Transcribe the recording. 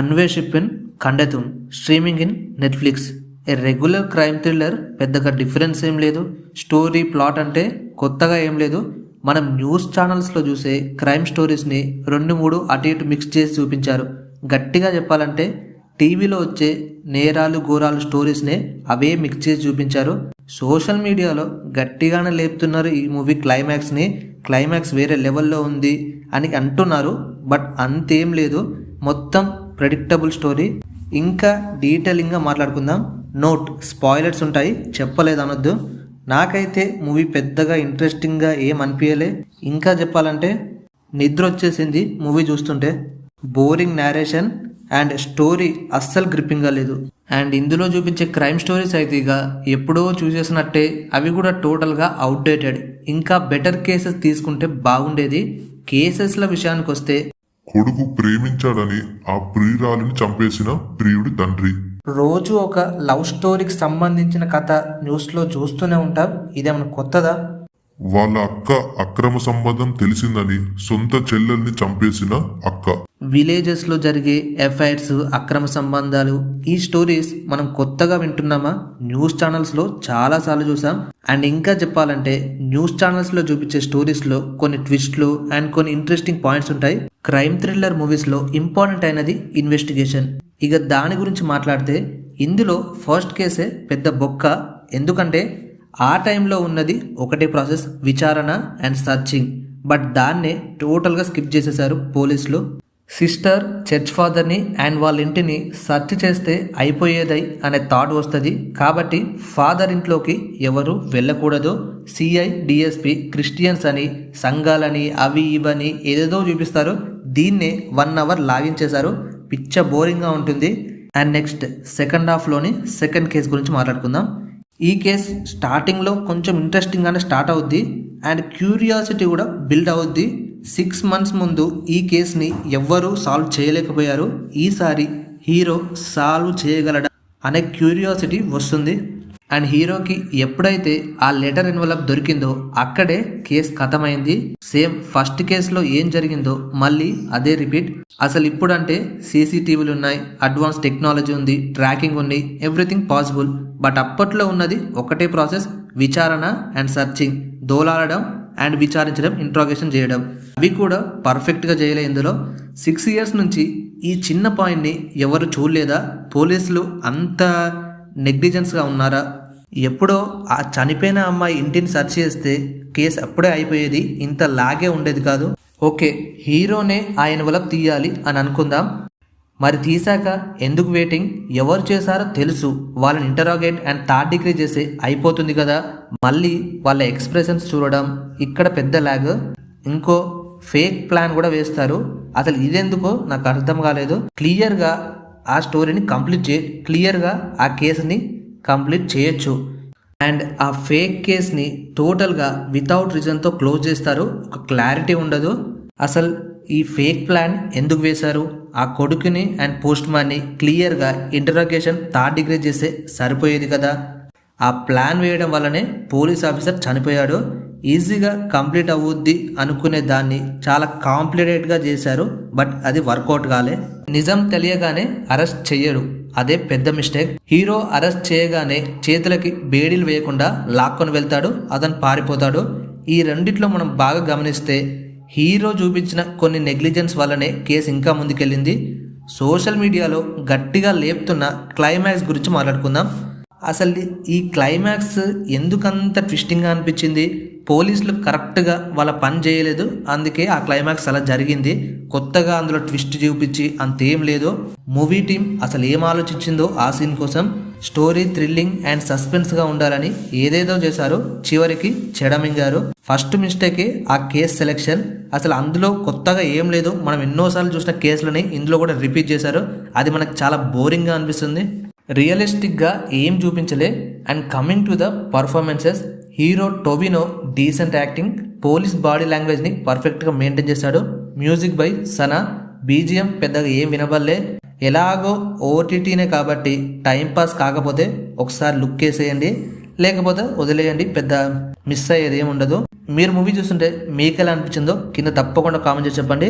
అన్వేషిపిన్ Kandethum streaming in Netflix. A regular crime thriller, పెద్దగా difference ఏం లేదు. స్టోరీ ప్లాట్ అంటే కొత్తగా ఏం లేదు. మనం న్యూస్ ఛానల్స్లో చూసే క్రైమ్ స్టోరీస్ని 2-3 అటు ఇటు మిక్స్ చేసి చూపించారు. గట్టిగా చెప్పాలంటే టీవీలో వచ్చే నేరాలు ఘోరాలు స్టోరీస్నే అవే మిక్స్ చేసి చూపించారు. సోషల్ మీడియాలో గట్టిగానే లేపుతున్నారు ఈ మూవీ క్లైమాక్స్ని. క్లైమాక్స్ వేరే లెవెల్లో ఉంది అని అంటున్నారు, బట్ అంతేం లేదు. మొత్తం ప్రెడిక్టబుల్ స్టోరీ. ఇంకా డీటెయిలింగ్గా మాట్లాడుకుందాం. నోట్, స్పాయిలర్స్ ఉంటాయి, చెప్పలేదనొద్దు. నాకైతే మూవీ పెద్దగా ఇంట్రెస్టింగ్గా ఏం అనిపించలే. ఇంకా చెప్పాలంటే నిద్ర వచ్చేసింది మూవీ చూస్తుంటే. బోరింగ్ నేరేషన్ అండ్ స్టోరీ అస్సలు గ్రిప్పింగ్గా లేదు. అండ్ ఇందులో చూపించే క్రైమ్ స్టోరీస్ అయితే ఇక ఎప్పుడో చూసేసినట్టే, అవి కూడా టోటల్గా అవుట్డేటెడ్. ఇంకా బెటర్ కేసెస్ తీసుకుంటే బాగుండేది. కేసెస్ల విషయానికి వస్తే, కొడుకు ప్రేమించాడని ఆ ప్రియురాలిని చంపేసిన ప్రియుడి తండ్రి. రోజు ఒక లవ్ స్టోరీకి సంబంధించిన కథ న్యూస్లో చూస్తూనే ఉంటాం. ఇదేమైనా కొత్తదా? వాళ్ళ అక్క అక్రమ సంబంధం తెలిసిందని సొంత చెల్లెల్ని చంపేసిన అక్క. విలేజెస్లో జరిగే ఎఫ్ఐఆర్స్, అక్రమ సంబంధాలు, ఈ స్టోరీస్ మనం కొత్తగా వింటున్నామా? న్యూస్ ఛానల్స్లో చాలాసార్లు చూసాం. అండ్ ఇంకా చెప్పాలంటే న్యూస్ ఛానల్స్లో చూపించే స్టోరీస్లో కొన్ని ట్విస్ట్లు అండ్ కొన్ని ఇంట్రెస్టింగ్ పాయింట్స్ ఉంటాయి. క్రైమ్ థ్రిల్లర్ మూవీస్లో ఇంపార్టెంట్ అయినది ఇన్వెస్టిగేషన్. ఇక దాని గురించి మాట్లాడితే ఇందులో ఫస్ట్ కేసే పెద్ద బొక్క. ఎందుకంటే ఆ టైంలో ఉన్నది ఒకటే ప్రాసెస్, విచారణ అండ్ సర్చింగ్. బట్ దాన్నే టోటల్గా స్కిప్ చేసేశారు పోలీసులు. సిస్టర్, చర్చ్ ఫాదర్ని అండ్ వాళ్ళ ఇంటిని సెర్చ్ చేస్తే అయిపోయేది అనే థాట్ వస్తుంది. కాబట్టి ఫాదర్ ఇంట్లోకి ఎవరు వెళ్ళకూడదు. సిఐ, డిఎస్పి క్రిస్టియన్స్ అని, సంఘాలని, అవి ఇవని ఏదేదో చూపిస్తారు. దీన్నే 1 అవర్ లాగించేశారు. పిచ్చ బోరింగ్గా ఉంటుంది. అండ్ నెక్స్ట్ సెకండ్ హాఫ్లోని సెకండ్ కేసు గురించి మాట్లాడుకుందాం. ఈ కేస్ స్టార్టింగ్లో కొంచెం ఇంట్రెస్టింగ్గానే స్టార్ట్ అవుద్ది అండ్ క్యూరియాసిటీ కూడా బిల్డ్ అవుద్ది. 6 months ముందు ఈ కేసుని ఎవ్వరూ సాల్వ్ చేయలేకపోయారు. ఈసారి హీరో సాల్వ్ చేయగలడా అనే క్యూరియాసిటీ వస్తుంది. అండ్ హీరోకి ఎప్పుడైతే ఆ లెటర్ ఎన్వలప్ దొరికిందో అక్కడే కేసు ఖతమైంది. సేమ్ ఫస్ట్ కేసులో ఏం జరిగిందో మళ్ళీ అదే రిపీట్. అసలు ఇప్పుడంటే సీసీటీవీలు ఉన్నాయి, అడ్వాన్స్ టెక్నాలజీ ఉంది, ట్రాకింగ్ ఉంది, ఎవ్రీథింగ్ పాసిబుల్. బట్ అప్పట్లో ఉన్నది ఒకటే ప్రాసెస్, విచారణ అండ్ సర్చింగ్. దోలాడడం అండ్ విచారించడం, ఇంట్రాగేషన్ చేయడం, అవి కూడా పర్ఫెక్ట్గా చేయలే. ఇందులో 6 years నుంచి ఈ చిన్న పాయింట్ని ఎవరు చూడలేదా? పోలీసులు అంత నెగ్లిజెన్స్గా ఉన్నారా? ఎప్పుడో ఆ చనిపోయిన అమ్మాయి ఇంటిని సెర్చ్ చేస్తే కేసు అప్పుడే అయిపోయేది, ఇంత లాగే ఉండేది కాదు. ఓకే, హీరోనే ఆ ఎన్వలప్ తీయాలి అని అనుకుందాం. మరి తీసాక ఎందుకు వెయిటింగ్? ఎవరు చేశారో తెలుసు, వాళ్ళని ఇంటరాగేట్ అండ్ థర్డ్ డిగ్రీ చేసి అయిపోతుంది కదా. మళ్ళీ వాళ్ళ ఎక్స్ప్రెషన్స్ చూడడం ఇక్కడ పెద్ద లాగ్. ఇంకో ఫేక్ ప్లాన్ కూడా వేస్తారు. అసలు ఇదెందుకో నాకు అర్థం కాలేదు. క్లియర్గా ఆ స్టోరీని క్లియర్గా ఆ కేసుని కంప్లీట్ చేయొచ్చు. అండ్ ఆ ఫేక్ కేస్ని టోటల్గా వితౌట్ రీజన్తో క్లోజ్ చేస్తారు. ఒక క్లారిటీ ఉండదు. అసలు ఈ ఫేక్ ప్లాన్ ఎందుకు వేశారు? ఆ కొడుకుని అండ్ పోస్ట్ మ్యాన్ని క్లియర్గా ఇంటరాగేషన్ థర్డ్ డిగ్రీ చేస్తే సరిపోయేది కదా. ఆ ప్లాన్ వేయడం వల్లనే పోలీస్ ఆఫీసర్ చనిపోయాడు. ఈజీగా కంప్లీట్ అవుద్ది అనుకునే దాన్ని చాలా కాంప్లికేటెడ్గా చేశారు. బట్ అది వర్కౌట్ కాలే. నిజం తెలియగానే అరెస్ట్ చెయ్యడు, అదే పెద్ద మిస్టేక్. హీరో అరెస్ట్ చేయగానే చేతులకి బేడీలు వేయకుండా లాక్కొని వెళ్తాడు, అతను పారిపోతాడు. ఈ రెండిట్లో మనం బాగా గమనిస్తే హీరో చూపించిన కొన్ని నెగ్లిజెన్స్ వల్లనే కేసు ఇంకా ముందుకెళ్ళింది. సోషల్ మీడియాలో గట్టిగా లేపుతున్న క్లైమాక్స్ గురించి మాట్లాడుకుందాం. అసలు ఈ క్లైమాక్స్ ఎందుకంత ట్విస్టింగ్గా అనిపించింది? పోలీసులు కరెక్ట్గా వాళ్ళ పని చేయలేదు, అందుకే ఆ క్లైమాక్స్ అలా జరిగింది. కొత్తగా అందులో ట్విస్ట్ చూపించి అంతేం లేదు. మూవీ టీం అసలు ఏం ఆలోచించిందో ఆ సీన్ కోసం. స్టోరీ థ్రిల్లింగ్ అండ్ సస్పెన్స్గా ఉండాలని ఏదేదో చేశారు, చివరికి చెడమింగారు. ఫస్ట్ మిస్టేకే ఆ కేస్ సెలెక్షన్. అసలు అందులో కొత్తగా ఏం లేదు. మనం ఎన్నోసార్లు చూసిన కేసులని ఇందులో కూడా రిపీట్ చేశారు. అది మనకు చాలా బోరింగ్గా అనిపిస్తుంది. రియలిస్టిక్గా ఏం చూపించలే. And coming to the performances, hero Tovino decent acting, police body లాంగ్వేజ్ని పర్ఫెక్ట్గా మెయింటైన్ చేశాడు. మ్యూజిక్ బై సనా, బీజిఎం పెద్దగా ఏం వినబడలే. ఎలాగో ఓటీటీనే కాబట్టి టైంపాస్ కాకపోతే ఒకసారి లుక్ వేసేయండి, లేకపోతే వదిలేయండి, పెద్ద మిస్ అయ్యేది ఏమి ఉండదు. మీరు మూవీ చూస్తుంటే మీకు ఎలా అనిపించిందో కింద తప్పకుండా కామెంట్ చేసి చెప్పండి.